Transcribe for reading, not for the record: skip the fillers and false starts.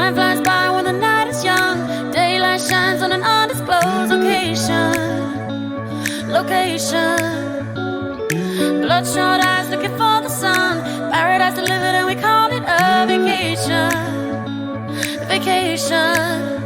Time flies by when the night is young. Daylight shines on an undisclosed location. Bloodshot eyes looking for the sun. Paradise delivered and we call it a vacation. Vacation.